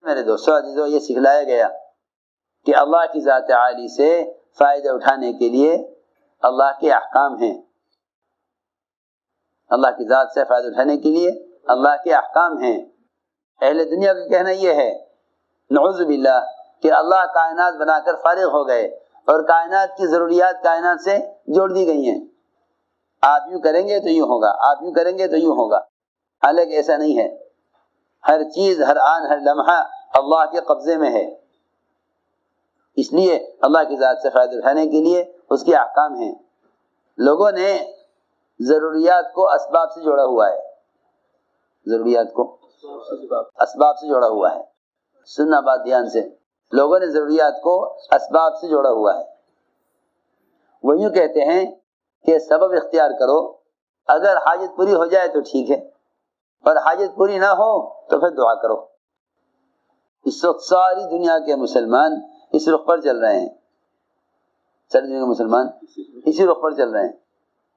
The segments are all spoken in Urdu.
میرے دوستوں عزیزوں، یہ سکھلایا گیا کہ اللہ کی ذات عالی سے فائدہ اٹھانے کے لیے اللہ کے احکام ہیں. اللہ کی ذات سے فائدہ اٹھانے کے لیے اللہ کے احکام ہیں. اہل دنیا کا کہنا یہ ہے نعوذ باللہ کہ اللہ کائنات بنا کر فارغ ہو گئے اور کائنات کی ضروریات کائنات سے جوڑ دی گئی ہیں. آپ یوں کریں گے تو یوں ہوگا، آپ یوں کریں گے تو یوں ہوگا. حالانکہ ایسا نہیں ہے. ہر چیز، ہر آن، ہر لمحہ اللہ کے قبضے میں ہے. اس لیے اللہ کی ذات سے فائدہ اٹھانے کے لیے اس کے احکام ہیں. لوگوں نے ضروریات کو اسباب سے جوڑا ہوا ہے. ضروریات کو اسباب سے جوڑا ہوا ہے. سننا بات دھیان سے. لوگوں نے ضروریات کو اسباب سے جوڑا ہوا ہے. وہ یوں کہتے ہیں کہ سبب اختیار کرو، اگر حاجت پوری ہو جائے تو ٹھیک ہے، اور حاجت پوری نہ ہو تو پھر دعا کرو. اس وقت ساری دنیا کے مسلمان اس رخ پر چل رہے ہیں. ساری دنیا کے مسلمان اسی رخ پر چل رہے ہیں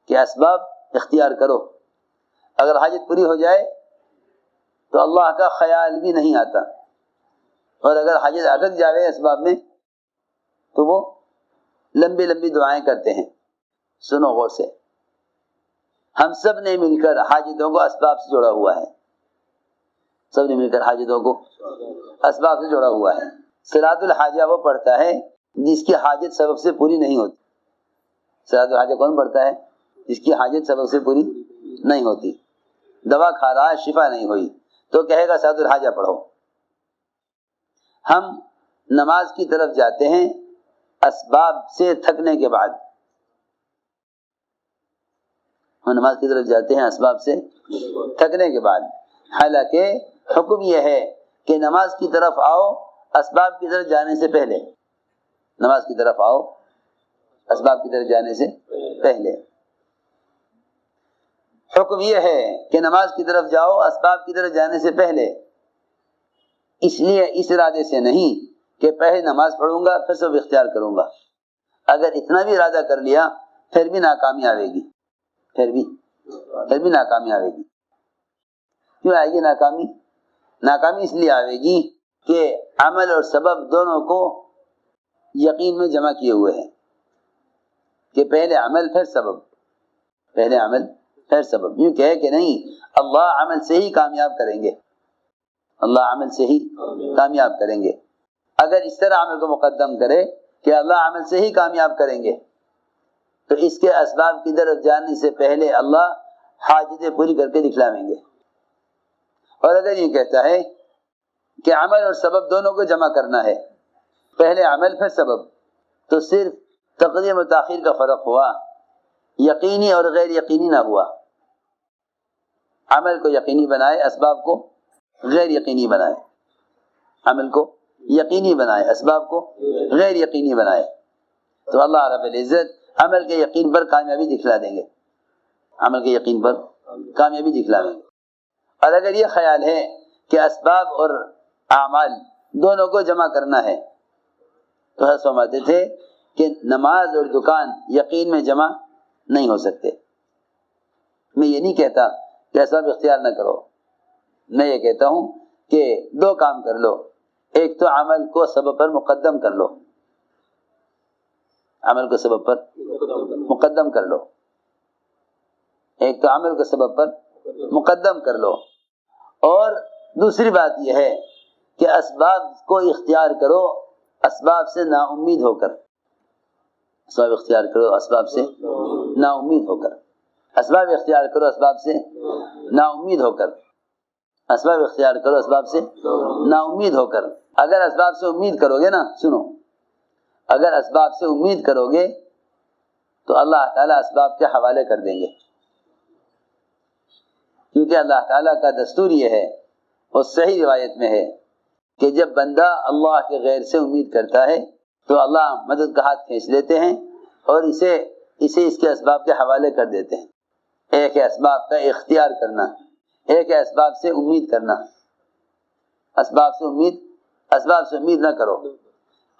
کہ اسباب اختیار کرو، اگر حاجت پوری ہو جائے تو اللہ کا خیال بھی نہیں آتا، اور اگر حاجت اٹک جائے اسباب میں تو وہ لمبی لمبی دعائیں کرتے ہیں. سنو غور سے، ہم سب نے مل کر حاجتوں کو اسباب سے جوڑا ہوا ہے. سب نے مل کر حاجتوں کو اسباب سے جوڑا ہوا ہے. صلاۃ الحاجہ وہ پڑھتا ہے جس کی حاجت سبب سے پوری نہیں ہوتی. صلاۃ الحاجہ کون پڑھتا ہے؟ جس کی حاجت سبب سے پوری نہیں ہوتی. دوا کھا رہا ہے، شفا نہیں ہوئی تو کہے گا صلاۃ الحاجہ پڑھو. ہم نماز کی طرف جاتے ہیں اسباب سے تھکنے کے بعد. ہم نماز کی طرف جاتے ہیں اسباب سے تھکنے کے بعد. حالانکہ حکم یہ ہے کہ نماز کی طرف آؤ اسباب کی طرف جانے سے پہلے. نماز کی طرف آؤ اسباب کی طرف جانے سے پہلے. حکم یہ ہے کہ نماز کی طرف جاؤ اسباب کی طرف جانے سے پہلے. اس لیے اس ارادے سے نہیں کہ پہلے نماز پڑھوں گا پھر سب اختیار کروں گا. اگر اتنا بھی ارادہ کر لیا پھر بھی ناکامی آئے گی. پھر بھی ناکامی آئے گی. کیوں آئے گی ناکامی؟ ناکامی اس لیے آئے گی کہ عمل اور سبب دونوں کو یقین میں جمع کیے ہوئے ہیں کہ پہلے عمل پھر سبب، پہلے عمل پھر سبب. یوں کہے کہ نہیں، اللہ عمل سے ہی کامیاب کریں گے، اللہ عمل سے ہی کامیاب کریں گے. اگر اس طرح عمل کو مقدم کرے کہ اللہ عمل سے ہی کامیاب کریں گے تو اس کے اسباب کی طرف جانے سے پہلے اللہ حاجتیں پوری کر کے دکھلاویں گے. اور اگر یہ کہتا ہے کہ عمل اور سبب دونوں کو جمع کرنا ہے، پہلے عمل پھر سبب، تو صرف تقدیم و تاخیر کا فرق ہوا، یقینی اور غیر یقینی نہ ہوا. عمل کو یقینی بنائے، اسباب کو غیر یقینی بنائے. عمل کو یقینی بنائے، اسباب کو غیر یقینی بنائے. تو اللہ رب العزت عمل کے یقین پر کامیابی دکھلا دیں گے. عمل کے یقین پر کامیابی دکھلا دیں گے. اور اگر یہ خیال ہے کہ اسباب اور اعمال دونوں کو جمع کرنا ہے تو حضرت فرماتے تھے کہ نماز اور دکان یقین میں جمع نہیں ہو سکتے. میں یہ نہیں کہتا کہ اسباب اختیار نہ کرو، میں یہ کہتا ہوں کہ دو کام کر لو. ایک تو عمل کو سبب پر مقدم کر لو، عمل کو سبب پر مقدم کر لو. ایک تو عمل کو سبب پر مقدم کر لو، اور دوسری بات یہ ہے کہ اسباب کو اختیار کرو اسباب سے نا امید ہو کر. اسباب اختیار کرو اسباب سے نا امید ہو کر. اسباب اختیار کرو اسباب سے نا امید ہو کر. اسباب اختیار کرو اسباب سے نا امید ہو کر. اگر اسباب سے امید کرو گے نا، سنو، اگر اسباب سے امید کرو گے تو اللہ تعالیٰ اسباب کے حوالے کر دیں گے. کیونکہ اللہ تعالیٰ کا دستور یہ ہے، اور صحیح روایت میں ہے، کہ جب بندہ اللہ کے غیر سے امید کرتا ہے تو اللہ مدد کا ہاتھ کھینچ لیتے ہیں اور اسے اس کے اسباب کے حوالے کر دیتے ہیں. ایک ہے اسباب کا اختیار کرنا، ایک ہے اسباب سے امید کرنا. اسباب سے امید نہ کرو،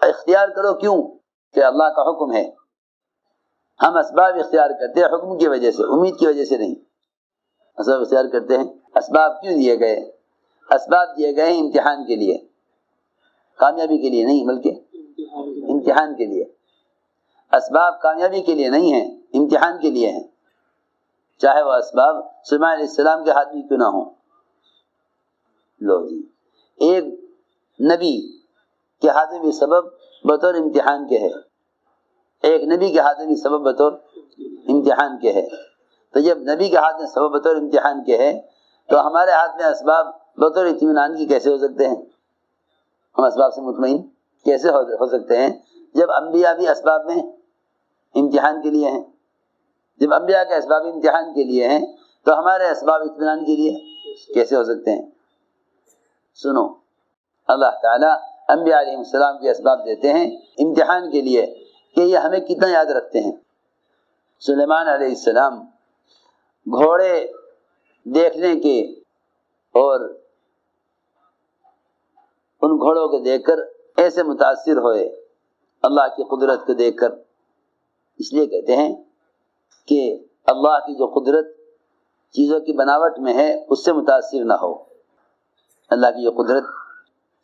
اختیار کرو. کیوں؟ کہ اللہ کا حکم ہے. ہم اسباب اختیار کرتے ہیں حکم کی وجہ سے، امید کی وجہ سے نہیں. اسباب اختیار کرتے ہیں. اسباب کیوں دیے گئے؟ اسباب دیے گئے ہیں امتحان کے لیے. کامیابی کے لیے نہیں بلکہ امتحان کے لیے. اسباب کامیابی کے لیے نہیں ہیں، امتحان کے لیے ہیں، چاہے وہ اسباب سلیمان علیہ السلام کے ہاتھ میں کیوں نہ ہوں. لو جی، ایک نبی کے ہاتھ میں بھی سبب بطور امتحان کے ہے، ایک نبی کے ہاتھ میں بھی سبب بطور امتحان کے ہے. تو جب نبی کے ہاتھ میں سبب بطور امتحان کے ہے تو ہمارے ہاتھ میں اسباب بطور اطمینان کی کیسے ہو سکتے ہیں؟ ہم اسباب سے مطمئن کیسے ہو سکتے ہیں جب انبیاء بھی اسباب میں امتحان کے لیے ہیں؟ جب انبیاء کے اسباب امتحان کے لیے ہیں تو ہمارے اسباب اطمینان کے لیے کیسے ہو سکتے ہیں؟ سنو، اللہ تعالیٰ انبیاء علیہ السلام کے اسباب دیتے ہیں امتحان کے لیے کہ یہ ہمیں کتنا یاد رکھتے ہیں. سلیمان علیہ السلام گھوڑے دیکھنے کے اور ان گھوڑوں کو دیکھ کر ایسے متاثر ہوئے اللہ کی قدرت کو دیکھ کر. اس لیے کہتے ہیں کہ اللہ کی جو قدرت چیزوں کی بناوٹ میں ہے اس سے متاثر نہ ہو. اللہ کی جو قدرت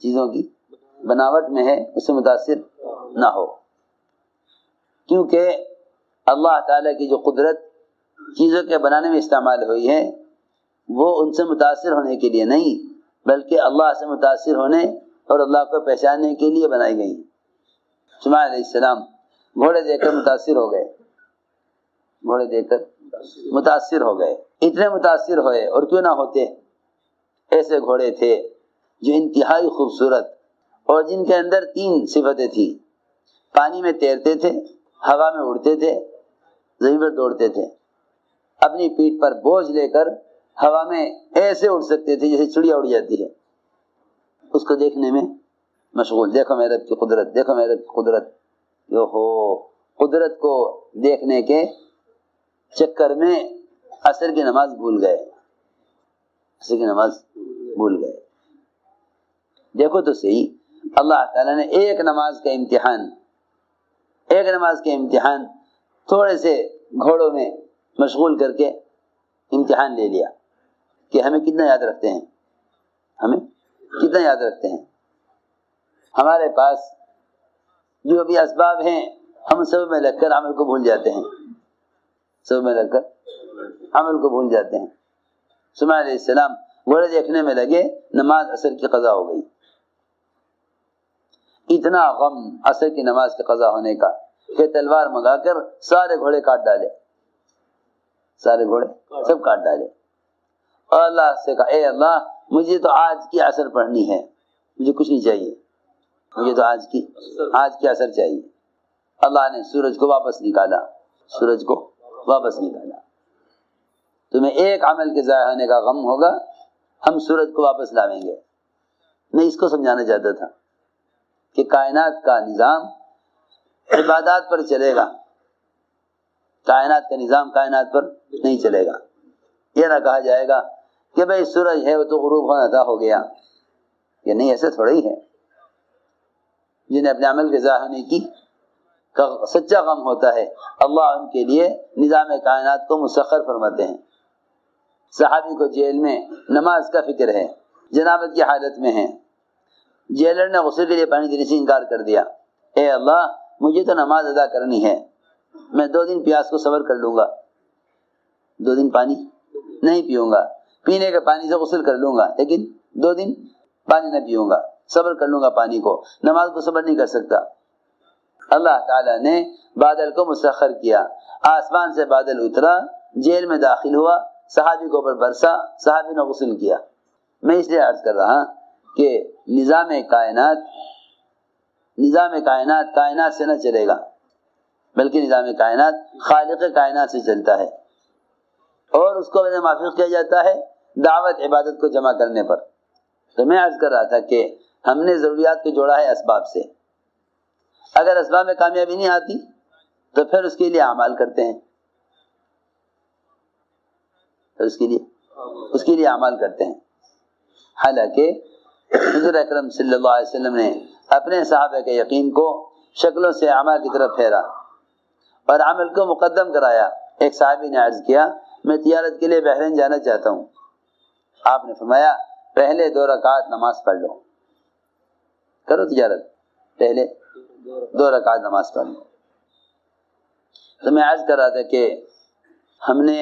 چیزوں کی بناوٹ میں ہے اس سے متاثر نہ ہو، کیونکہ اللہ تعالیٰ کی جو قدرت چیزوں کے بنانے میں استعمال ہوئی ہے وہ ان سے متاثر ہونے کے لیے نہیں بلکہ اللہ سے متاثر ہونے اور اللہ کو پہچاننے کے لیے بنائی گئی. سلیمان علیہ السلام گھوڑے دیکھ کر متاثر ہو گئے، گھوڑے دیکھ کر متاثر ہو گئے. اتنے متاثر ہوئے، اور کیوں نہ ہوتے، ایسے گھوڑے تھے جو انتہائی خوبصورت اور جن کے اندر 3 صفتیں تھیں. پانی میں تیرتے تھے، ہوا میں اڑتے تھے، زمین پر دوڑتے تھے. اپنی پیٹھ پر بوجھ لے کر ہوا میں ایسے اڑ سکتے تھے جیسے چڑیا اڑ جاتی ہے. اس کو دیکھنے میں مشغول، دیکھو میرے رب کی قدرت، دیکھو میرے رب کی قدرت. قدرت کو دیکھنے کے چکر میں عصر کی نماز بھول گئے، عصر کی نماز بھول گئے. دیکھو تو صحیح، اللہ تعالیٰ نے ایک نماز کا امتحان تھوڑے سے گھوڑوں میں مشغول کر کے امتحان لے لیا کہ ہمیں کتنا یاد رکھتے ہیں، ہمیں کتنا یاد رکھتے ہیں. ہمارے پاس جو بھی اسباب ہیں ہم سب میں لگ کر عمل کو بھول جاتے ہیں، سب میں لگ کر عمل کو بھول جاتے ہیں. سلیمان علیہ السلام گھوڑے دیکھنے میں لگے، نماز عصر کی قضا ہو گئی. اتنا غم عصر کی نماز کی قضا ہونے کا کہ تلوار منگا کر سارے گھوڑے کاٹ ڈالے، سارے گھوڑے سب کاٹ ڈالے. اور اللہ سے کہا، اے اللہ مجھے تو آج کی عصر پڑھنی ہے، مجھے کچھ نہیں چاہیے، مجھے تو آج کی عصر چاہیے. اللہ نے سورج کو واپس نکالا، سورج کو واپس نکالا. تمہیں ایک عمل کے ضائع ہونے کا غم ہوگا، ہم سورج کو واپس لاویں گے. میں اس کو سمجھانا چاہتا تھا کہ کائنات کا نظام عبادات پر چلے گا، کائنات کا نظام کائنات پر نہیں چلے گا. یہ نہ کہا جائے گا کہ بھئی سورج ہے وہ تو غروب ہونا تھا ہو گیا. یہ نہیں، ایسے تھوڑا ہی ہے. جنہیں اپنے عمل کے ضائع ہونے کی سچا غم ہوتا ہے اللہ ان کے لیے نظام کائنات کو مسخر فرماتے ہیں. صحابی کو جیل میں نماز کا فکر ہے، جنابت کی حالت میں ہے، جیلر نے غسل کے لیے پانی دینے سے انکار کر دیا. اے اللہ مجھے تو نماز ادا کرنی ہے، میں 2 دن پیاس کو صبر کر لوں گا، 2 دن پانی نہیں پیوں گا، پینے کے پانی سے غسل کر لوں گا لیکن 2 دن پانی نہ پیوں گا، صبر کر لوں گا پانی کو، نماز کو صبر نہیں کر سکتا. اللہ تعالیٰ نے بادل کو مسخر کیا، آسمان سے بادل اترا، جیل میں داخل ہوا، صحابی کو اوپر برسا، صحابی نے غسل کیا. میں اس لیے عرض کر رہا کہ نظام کائنات کائنات سے نہ چلے گا بلکہ نظام کائنات خالق کائنات سے چلتا ہے، اور اس کو موافق کیا جاتا ہے دعوت عبادت کو جمع کرنے پر. تو میں عرض کر رہا تھا کہ ہم نے ضروریات کو جوڑا ہے اسباب سے. اگر اسباب میں کامیابی نہیں آتی تو پھر اس کے لیے اعمال کرتے ہیں، پھر اس کے لیے اعمال کرتے ہیں. حالانکہ حضور اکرم صلی اللہ علیہ وسلم نے اپنے صحابہ کے یقین کو شکلوں سے اعمال کی طرف پھیرا اور عمل کو مقدم کرایا. ایک صحابی نے عرض کیا، میں تجارت کے لیے بحرین جانا چاہتا ہوں. آپ نے فرمایا پہلے 2 رکعات نماز پڑھ لو. کرو تجارت، پہلے 2 رکعت نماز پڑھ لو۔ تو میں عرض کر رہا تھا کہ ہم نے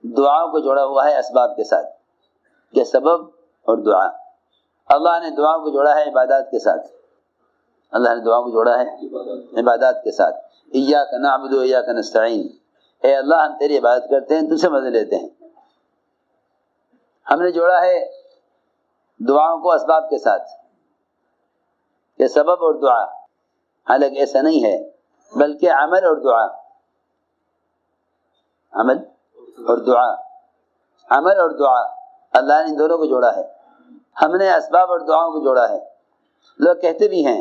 دعاؤں کو جوڑا ہوا ہے اسباب کے ساتھ، کہ سبب اور دعا۔ اللہ نے دعاؤں کو جوڑا ہے عبادات کے ساتھ، اللہ نے دعاؤں کو جوڑا ہے عبادات کے ساتھ۔ ایاک نعبد و ایاک نستعین، اے اللہ ہم تیری عبادت کرتے ہیں، تجھ سے مدد لیتے ہیں۔ ہم نے جوڑا ہے دعاؤں کو اسباب کے ساتھ، کہ سبب اور دعا، حالانکہ ایسا نہیں ہے، بلکہ عمل اور دعا، عمل اور دعا، عمل اور دعا، اللہ نے ان دونوں کو جوڑا ہے۔ ہم نے اسباب اور دعاؤں کو جوڑا ہے۔ لوگ کہتے بھی ہیں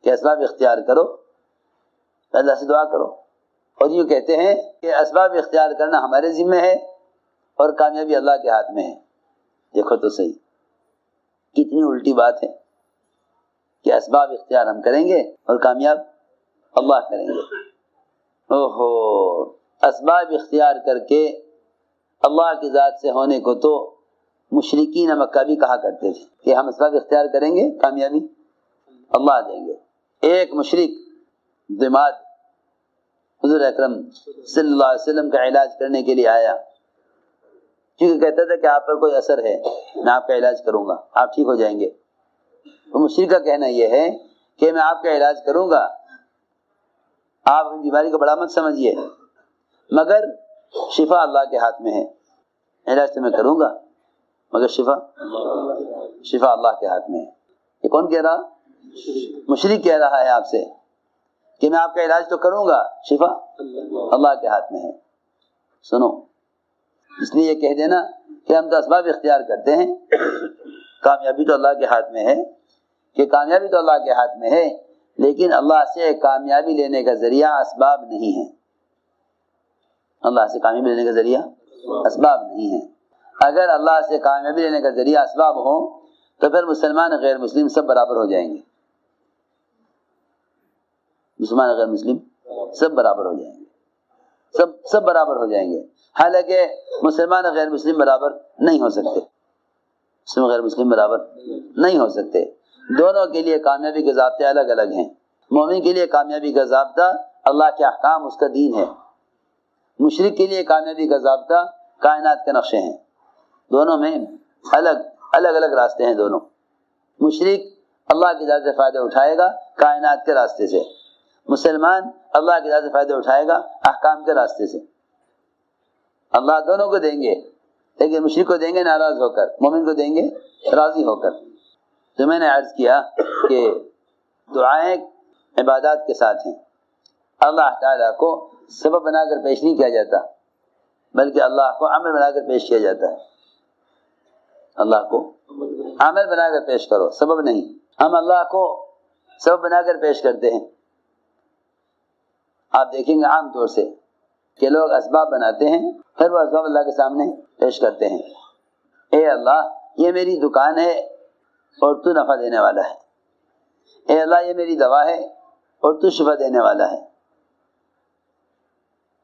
کہ اسباب اختیار کرو، اللہ سے دعا کرو، اور یوں کہتے ہیں کہ اسباب اختیار کرنا ہمارے ذمہ ہے اور کامیابی اللہ کے ہاتھ میں ہے۔ دیکھو تو صحیح، کتنی الٹی بات ہے کہ اسباب اختیار ہم کریں گے اور کامیاب اللہ کریں گے۔ اوہو، اسباب اختیار کر کے اللہ کی ذات سے ہونے کو تو مشرکین مکہ بھی کہا کرتے تھے کہ ہم اسباب اختیار کریں گے، کامیابی اللہ دیں گے۔ ایک مشرک دماد حضور اکرم صلی اللہ علیہ وسلم کا علاج کرنے کے لیے آیا، کیونکہ کہتا تھا کہ آپ پر کوئی اثر ہے، میں آپ کا علاج کروں گا، آپ ٹھیک ہو جائیں گے۔ تو مشرک کا کہنا یہ ہے کہ میں آپ کا علاج کروں گا، آپ اپنی بیماری کو بڑا مت سمجھیے، مگر شفا اللہ کے ہاتھ میں ہے۔ علاج تو میں کروں گا مگر شفا اللہ کے ہاتھ میں ہے۔ یہ کون کہہ رہا؟ مشرک کہہ رہا ہے آپ سے کہ میں آپ کا علاج تو کروں گا، شفا اللہ کے ہاتھ میں ہے۔ سنو، اس لیے یہ کہہ دینا کہ ہم تو اسباب اختیار کرتے ہیں، کامیابی تو اللہ کے ہاتھ میں ہے، کہ کامیابی تو اللہ کے ہاتھ میں ہے، لیکن اللہ سے کامیابی لینے کا ذریعہ اسباب نہیں ہے۔ اللہ سے کامیابی لینے کا ذریعہ اسباب نہیں ہے۔ اگر اللہ سے کامیابی لینے کا ذریعہ اسباب ہوں تو پھر مسلمان غیر مسلم سب برابر ہو جائیں گے، مسلمان غیر مسلم سب برابر ہو جائیں گے، سب برابر ہو جائیں گے۔ حالانکہ مسلمان غیر مسلم برابر نہیں ہو سکتے، مسلم غیر مسلم برابر نہیں ہو سکتے۔ دونوں کے لیے کامیابی کے ضابطے الگ الگ ہیں۔ مومن کے لیے کامیابی کا ضابطہ اللہ کے احکام، اس کا دین ہے۔ مشرک کے لیے کامیابی کا ضابطہ کائنات کے نقشے ہیں۔ دونوں میں الگ الگ راستے ہیں دونوں۔ مشرک اللہ کی ذات سے فائدہ اٹھائے گا کائنات کے راستے سے، مسلمان اللہ کی ذات سے فائدہ اٹھائے گا احکام کے راستے سے۔ اللہ دونوں کو دیں گے، لیکن مشرک کو دیں گے ناراض ہو کر، مومن کو دیں گے راضی ہو کر۔ تو میں نے عرض کیا کہ دعائیں عبادات کے ساتھ ہیں۔ اللہ تعالیٰ کو سبب بنا کر پیش نہیں کیا جاتا، بلکہ اللہ کو عمل بنا کر پیش کیا جاتا ہے۔ اللہ کو عمل بنا کر پیش کرو، سبب نہیں۔ ہم اللہ کو سبب بنا کر پیش کرتے ہیں۔ آپ دیکھیں گے عام طور سے کہ لوگ اسباب بناتے ہیں، پھر وہ اسباب اللہ کے سامنے پیش کرتے ہیں۔ اے اللہ، یہ میری دکان ہے اور تو نفع دینے والا ہے۔ اے اللہ، یہ میری دوا ہے اور تو شفا دینے والا ہے۔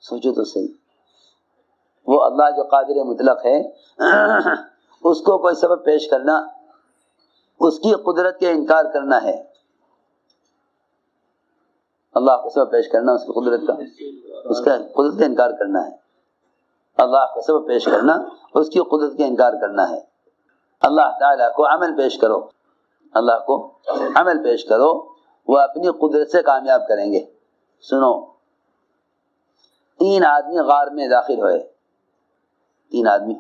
سوچو تو صحیح، وہ اللہ جو قادر مطلق ہے، اس کو کوئی سبب پیش کرنا اس کی قدرت کے انکار کرنا ہے۔ اللہ کو سبب پیش کرنا اس کی قدرت کا انکار کرنا ہے۔ اللہ کو سبب پیش کرنا اس کی قدرت کا انکار کرنا ہے۔ اللہ تعالیٰ کو عمل پیش کرو، اللہ کو عمل پیش کرو، وہ اپنی قدرت سے کامیاب کریں گے۔ سنو، 3 آدمی غار میں داخل ہوئے، 3 آدمی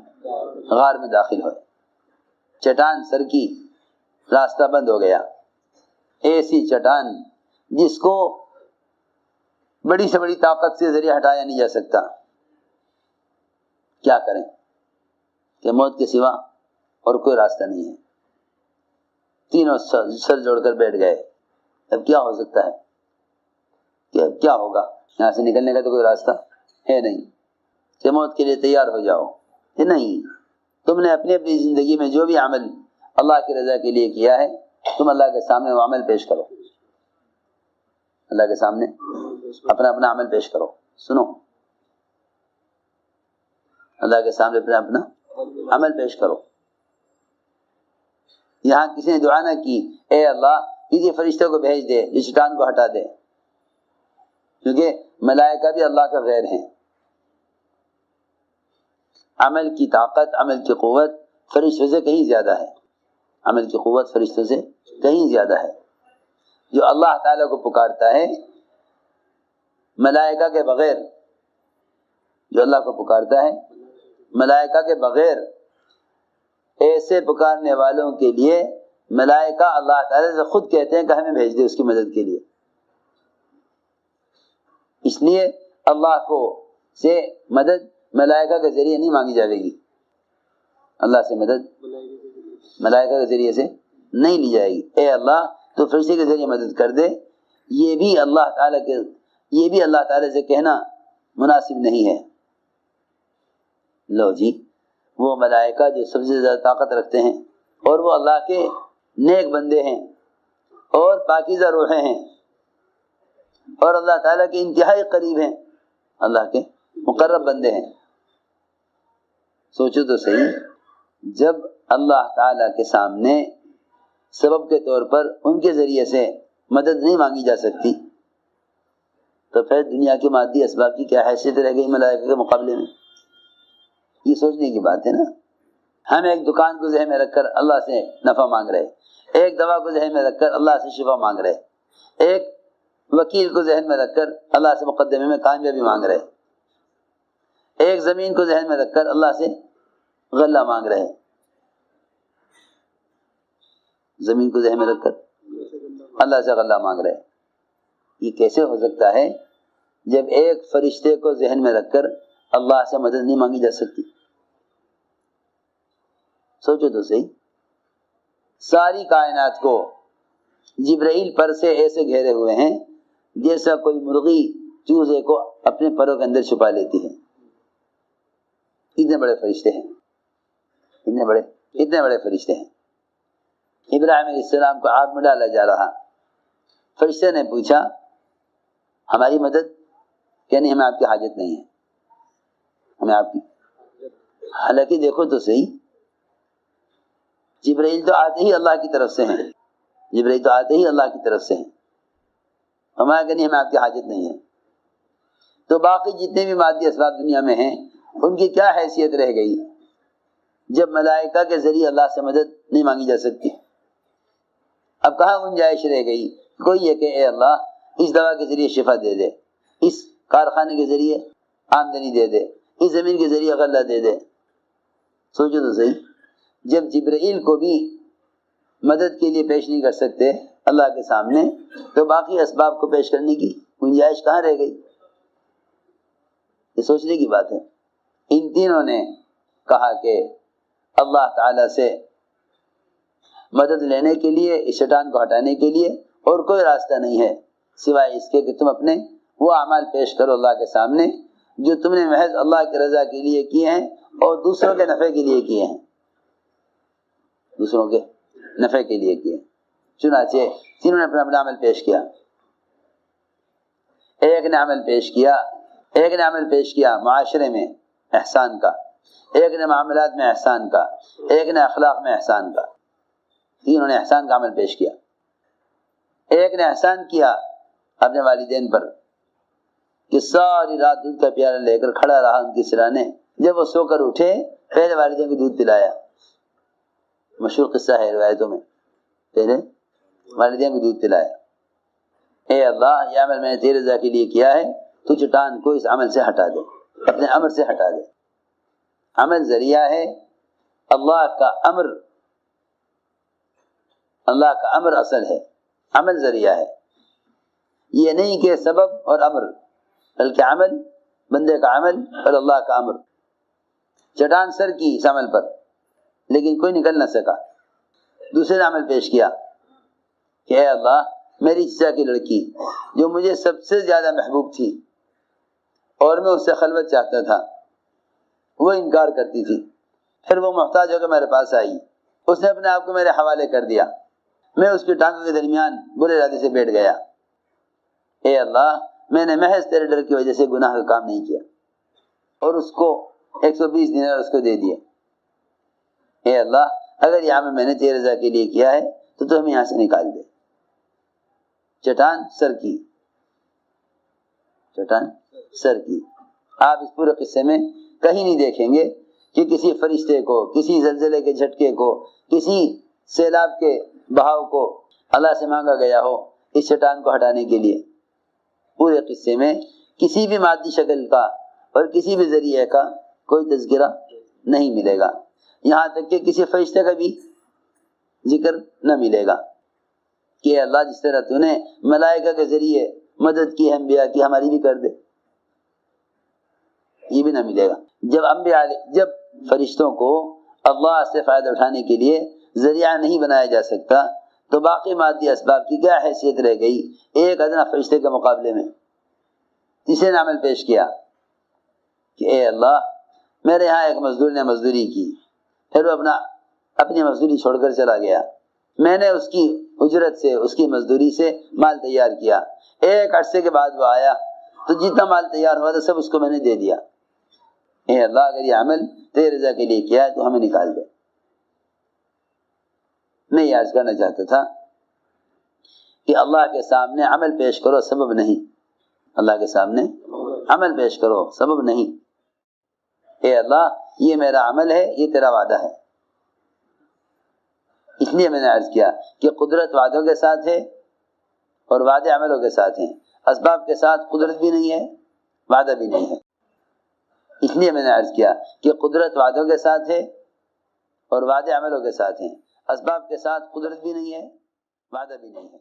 غار میں داخل ہوئے، چٹان سر کی، راستہ بند ہو گیا۔ ایسی چٹان جس کو بڑی سے بڑی طاقت سے ذریعہ ہٹایا نہیں جا سکتا۔ کیا کریں کہ موت کے سوا اور کوئی راستہ نہیں ہے۔ تینوں سر جوڑ کر بیٹھ گئے۔ اب کیا ہو سکتا ہے؟ کہ کیا ہوگا؟ یہاں سے نکلنے کا تو کوئی راستہ ہے نہیں کہ موت کے لیے تیار ہو جاؤ، کہ نہیں، تم نے اپنی زندگی میں جو بھی عمل اللہ کی رضا کے لیے کیا ہے، تم اللہ کے سامنے وہ عمل پیش کرو، اللہ کے سامنے اپنا اپنا عمل پیش کرو۔ سنو، اللہ کے سامنے اپنا عمل پیش کرو۔ یہاں کسی نے دعا نہ کی اے اللہ کسی فرشتے کو بھیج دے جو شیطان کو ہٹا دے، کیونکہ ملائکہ بھی اللہ کا غیر ہیں۔ عمل کی طاقت، عمل کی قوت فرشتوں سے کہیں زیادہ ہے، عمل کی قوت فرشتوں سے کہیں زیادہ ہے۔ جو اللہ تعالیٰ کو پکارتا ہے ملائکہ کے بغیر، جو اللہ کو پکارتا ہے ملائکہ کے بغیر، ایسے پکارنے والوں کے لیے ملائکہ اللہ تعالیٰ سے خود کہتے ہیں کہ ہمیں بھیج دے اس کی مدد کے لیے۔ اس لیے اللہ کو سے مدد ملائکہ کے ذریعے نہیں مانگی جائے گی، اللہ سے مدد ملائکہ کے ذریعے سے نہیں لی جائے گی۔ اے اللہ تو فرشتے کے ذریعے مدد کر دے، یہ بھی اللہ تعالیٰ سے کہنا مناسب نہیں ہے۔ لو جی، وہ ملائکہ جو سب سے زیادہ طاقت رکھتے ہیں اور وہ اللہ کے نیک بندے ہیں اور پاکیزہ روحیں ہیں اور اللہ تعالیٰ کے انتہائی قریب ہیں، اللہ کے مقرب بندے ہیں۔ سوچو تو صحیح، جب اللہ تعالیٰ کے سامنے سبب کے طور پر ان کے ذریعے سے مدد نہیں مانگی جا سکتی تو پھر دنیا کے مادی اسباب کی کیا حیثیت رہ گئی ملائکہ کے مقابلے میں؟ یہ سوچنے کی بات ہے نا۔ ہم ایک دکان کو ذہن میں رکھ کر اللہ سے نفع مانگ رہے، ایک دوا کو ذہن میں رکھ کر اللہ سے شفا مانگ رہے، ایک وکیل کو ذہن میں رکھ کر اللہ سے مقدمے میں کامیابی مانگ رہے، ایک زمین کو ذہن میں رکھ کر اللہ سے غلہ مانگ رہے، زمین کو ذہن میں رکھ کر اللہ سے غلہ مانگ رہے۔ یہ کیسے ہو سکتا ہے جب ایک فرشتے کو ذہن میں رکھ کر اللہ سے مدد نہیں مانگی جا سکتی؟ سوچو تو صحیح، ساری کائنات کو جبرائیل پر سے ایسے گھیرے ہوئے ہیں جیسا کوئی مرغی چوزے کو اپنے پروں کے اندر چھپا لیتی ہے۔ اتنے بڑے فرشتے ہیں، اتنے بڑے فرشتے ہیں۔ ابراہیم علیہ السلام کو آگ میں ڈالا جا رہا، فرشتے نے پوچھا ہماری مدد؟ کہ نہیں، ہمیں آپ کی حاجت نہیں ہے، ہمیں آپ کی۔ حالانکہ دیکھو تو صحیح، جبرائیل تو آتے ہی اللہ کی طرف سے ہیں، جبرائیل تو آتے ہی اللہ کی طرف سے ہیں، ہمارا کہ نہیں، ہمیں آپ کی حاجت نہیں ہے۔ تو باقی جتنے بھی مادی اسباب دنیا میں ہیں ان کی کیا حیثیت رہ گئی جب ملائکہ کے ذریعے اللہ سے مدد نہیں مانگی جا سکتی؟ اب کہاں گنجائش رہ گئی؟ کوئی یہ کہ اے اللہ اس دوا کے ذریعے شفا دے دے، اس کارخانے کے ذریعے آمدنی دے دے، اس زمین کے ذریعے غلہ دے دے۔ سوچو تو صحیح، جب جبرائیل کو بھی مدد کے لیے پیش نہیں کر سکتے اللہ کے سامنے تو باقی اسباب کو پیش کرنے کی گنجائش کہاں رہ گئی؟ یہ سوچنے کی بات ہے۔ ان تینوں نے کہا کہ اللہ تعالی سے مدد لینے کے لیے، اس شیطان کو ہٹانے کے لیے اور کوئی راستہ نہیں ہے سوائے اس کے کہ تم اپنے وہ اعمال پیش کرو اللہ کے سامنے جو تم نے محض اللہ کی رضا کے لیے کیے ہیں اور دوسروں کے نفع کے لیے کیے ہیں، دوسروں کے نفع کے لیے کیے۔ چنانچہ تینوں نے اپنا اپنا عمل پیش کیا، ایک نے عمل پیش کیا معاشرے میں احسان کا، ایک نے معاملات میں احسان کا، ایک نے اخلاق میں احسان کا۔ تینوں نے احسان کا عمل پیش کیا۔ ایک نے احسان کیا اپنے والدین پر کہ ساری رات دودھ کا پیالہ لے کر کھڑا رہا ان کی سرانے، جب وہ سو کر اٹھے پہلے والدین کو دودھ پلایا۔ مشہور قصہ ہے روایتوں میں، پہلے والدین کو دودھ پلایا۔ اے اللہ یہ عمل میں نے تیرے رضا کے لیے کیا ہے، تو چٹان کو اس عمل سے ہٹا دے، اپنے امر سے ہٹا دے۔ عمل ذریعہ ہے، اللہ کا امر اصل ہے، عمل ذریعہ ہے۔ یہ نہیں کہ سبب اور امر، بلکہ عمل، بندے کا عمل اور اللہ کا امر۔ چٹان سر کی اس عمل پر لیکن کوئی نکل نہ سکا۔ دوسرے نے عمل پیش کیا کہ اے اللہ میری چچا کی لڑکی جو مجھے سب سے زیادہ محبوب تھی اور میں اس سے خلوت چاہتا تھا، وہ انکار کرتی تھی، پھر وہ محتاج ہو کے میرے پاس آئی، اس نے اپنے آپ کو میرے حوالے کر دیا، میں اس کی ٹانگوں کے درمیان برے ارادے سے بیٹھ گیا۔ اے اللہ میں نے محض تیرے ڈر کی وجہ سے گناہ کا کام نہیں کیا، اور اس کو 120 دینار اس کو دے دیے۔ اے اللہ اگر یہ عمل میں نے تیرے رضا کے لیے کیا ہے تو ہمیں یہاں سے نکال دے۔ چٹان سر کی، چٹان سر کی۔ آپ اس پورے قصے میں کہیں نہیں دیکھیں گے کہ کسی فرشتے کو، کسی زلزلے کے جھٹکے کو، کسی سیلاب کے بہاؤ کو اللہ سے مانگا گیا ہو اس چٹان کو ہٹانے کے لیے۔ پورے قصے میں کسی بھی مادی شکل کا اور کسی بھی ذریعے کا کوئی تذکرہ نہیں ملے گا، یہاں تک کہ کسی فرشتے کا بھی ذکر نہ ملے گا کہ اللہ جس طرح تو نے ملائکہ کے ذریعے مدد کی انبیاء کی، ہماری بھی کر دے، یہ بھی نہ ملے گا۔ جب فرشتوں کو اللہ سے فائدہ اٹھانے کے لیے ذریعہ نہیں بنایا جا سکتا تو باقی مادی اسباب کی کیا حیثیت رہ گئی ایک ادنا فرشتے کے مقابلے میں؟ تیسرے نے عمل پیش کیا کہ اے اللہ، میرے یہاں ایک مزدور نے مزدوری کی، پھر وہ اپنی مزدوری چھوڑ کر چلا گیا، میں نے اس کی اجرت سے، اس کی مزدوری سے مال تیار کیا، ایک عرصے کے بعد وہ آیا تو جتنا مال تیار ہوا تھا سب اس کو میں نے دے دیا۔ اے اللہ، اگر یہ عمل تیرے رضا کے لیے کیا ہے تو ہمیں نکال دے۔ میں یہ عرض کرنا چاہتا تھا کہ اللہ کے سامنے عمل پیش کرو، سبب نہیں۔ اللہ کے سامنے عمل پیش کرو، سبب نہیں۔ اے اللہ، یہ میرا عمل ہے، یہ تیرا وعدہ ہے۔ اس لیے میں نے عرض کیا کہ قدرت وعدوں کے ساتھ ہے اور وعدے عملوں کے ساتھ ہیں، اسباب کے ساتھ قدرت بھی نہیں ہے، وعدہ بھی نہیں ہے۔ اس لیے میں نے عرض کیا کہ قدرت وعدوں کے ساتھ ہے اور وعدے عملوں کے ساتھ ہیں، اسباب کے ساتھ قدرت بھی نہیں ہے، وعدہ بھی نہیں ہے۔